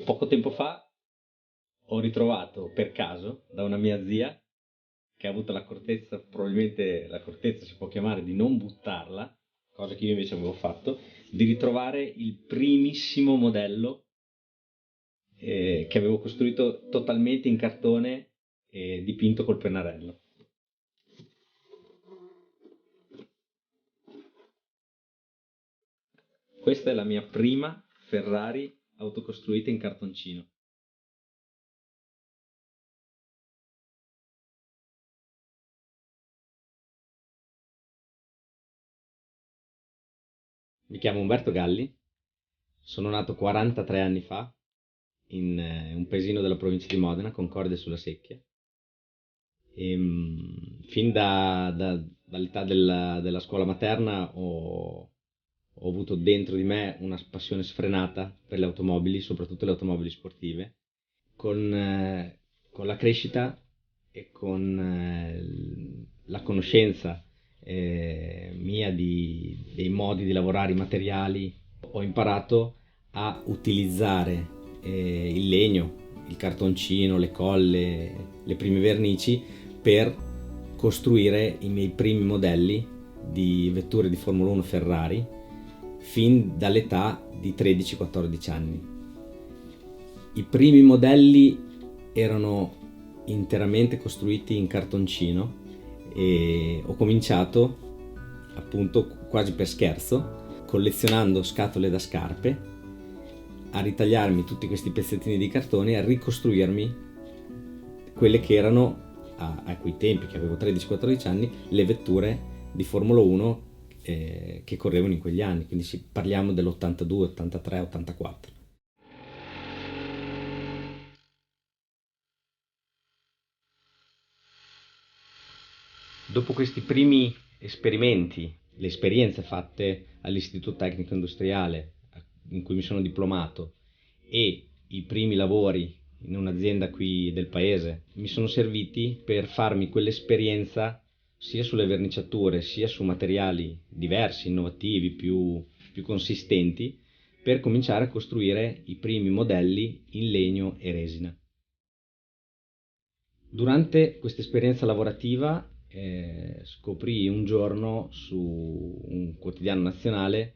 Poco tempo fa ho ritrovato per caso da una mia zia che ha avuto l'accortezza, probabilmente l'accortezza si può chiamare, di non buttarla, cosa che io invece avevo fatto, di ritrovare il primissimo modello che avevo costruito totalmente in cartone e dipinto col pennarello. Questa è la mia prima Ferrari autocostruita in cartoncino. Mi chiamo Umberto Galli, sono nato 43 anni fa in un paesino della provincia di Modena, Concordia sulla Secchia. Fin dall'età della scuola materna ho avuto dentro di me una passione sfrenata per le automobili, soprattutto le automobili sportive. Con la crescita e con la conoscenza mia dei modi di lavorare i materiali, ho imparato a utilizzare il legno, il cartoncino, le colle, le prime vernici per costruire i miei primi modelli di vetture di Formula 1 Ferrari fin dall'età di 13-14 anni. I primi modelli erano interamente costruiti in cartoncino e ho cominciato appunto quasi per scherzo, collezionando scatole da scarpe, a ritagliarmi tutti questi pezzettini di cartone e a ricostruirmi quelle che erano a quei tempi, che avevo 13-14 anni, le vetture di Formula 1 che correvano in quegli anni, quindi parliamo dell'82, 83, 84. Dopo questi primi esperimenti, le esperienze fatte all'Istituto Tecnico Industriale in cui mi sono diplomato e i primi lavori in un'azienda qui del paese, mi sono serviti per farmi quell'esperienza sia sulle verniciature sia su materiali diversi, innovativi, più consistenti, per cominciare a costruire i primi modelli in legno e resina. Durante questa esperienza lavorativa scoprì un giorno su un quotidiano nazionale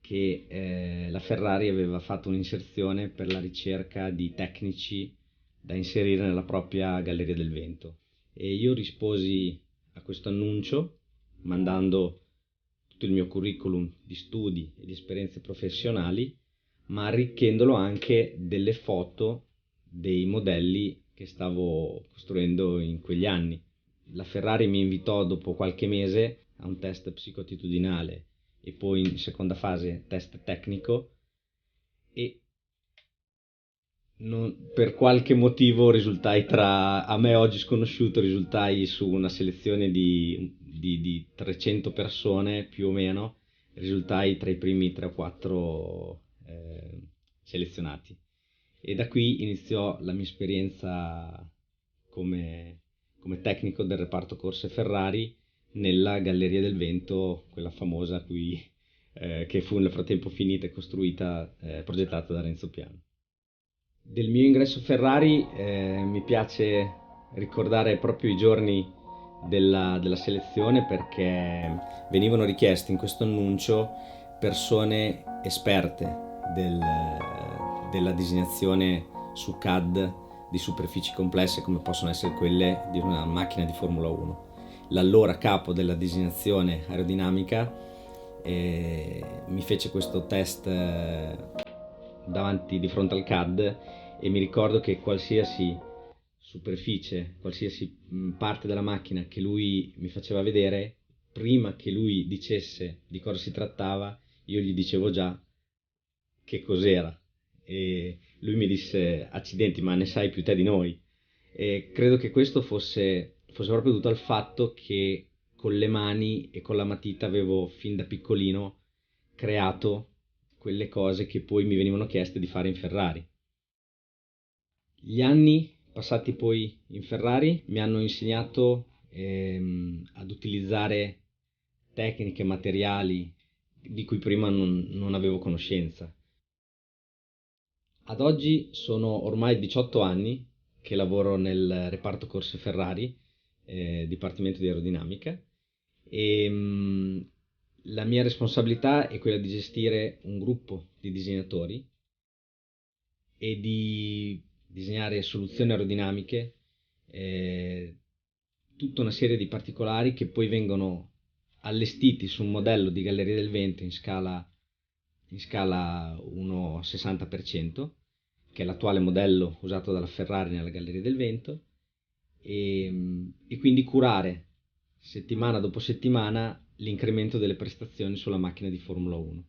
che la Ferrari aveva fatto un'inserzione per la ricerca di tecnici da inserire nella propria Galleria del Vento e io risposi a questo annuncio mandando tutto il mio curriculum di studi e di esperienze professionali, ma arricchendolo anche delle foto dei modelli che stavo costruendo in quegli anni. La Ferrari mi invitò dopo qualche mese a un test psicoattitudinale e poi in seconda fase test tecnico e per qualche motivo risultai a me oggi sconosciuto, risultai su una selezione di 300 persone più o meno, risultai tra i primi 3 o 4 selezionati. E da qui iniziò la mia esperienza come, come tecnico del reparto corse Ferrari nella Galleria del Vento, quella famosa che fu nel frattempo finita e costruita, progettata da Renzo Piano. Del mio ingresso Ferrari mi piace ricordare proprio i giorni della selezione perché venivano richieste in questo annuncio persone esperte del- della disegnazione su CAD di superfici complesse come possono essere quelle di una macchina di Formula 1. L'allora capo della disegnazione aerodinamica mi fece questo test davanti di fronte al CAD e mi ricordo che qualsiasi superficie, qualsiasi parte della macchina che lui mi faceva vedere, prima che lui dicesse di cosa si trattava, io gli dicevo già che cos'era. E lui mi disse: Accidenti, ma ne sai più te di noi. E credo che questo fosse proprio dovuto al fatto che con le mani e con la matita avevo fin da piccolino creato quelle cose che poi mi venivano chieste di fare in Ferrari. Gli anni passati poi in Ferrari mi hanno insegnato ad utilizzare tecniche, materiali di cui prima non avevo conoscenza. Ad oggi sono ormai 18 anni che lavoro nel reparto corse Ferrari, Dipartimento di Aerodinamica, e la mia responsabilità è quella di gestire un gruppo di disegnatori e di disegnare soluzioni aerodinamiche, eh, tutta una serie di particolari che poi vengono allestiti su un modello di Galleria del Vento in scala 1,60%, che è l'attuale modello usato dalla Ferrari nella Galleria del Vento, e quindi curare settimana dopo settimana l'incremento delle prestazioni sulla macchina di Formula 1.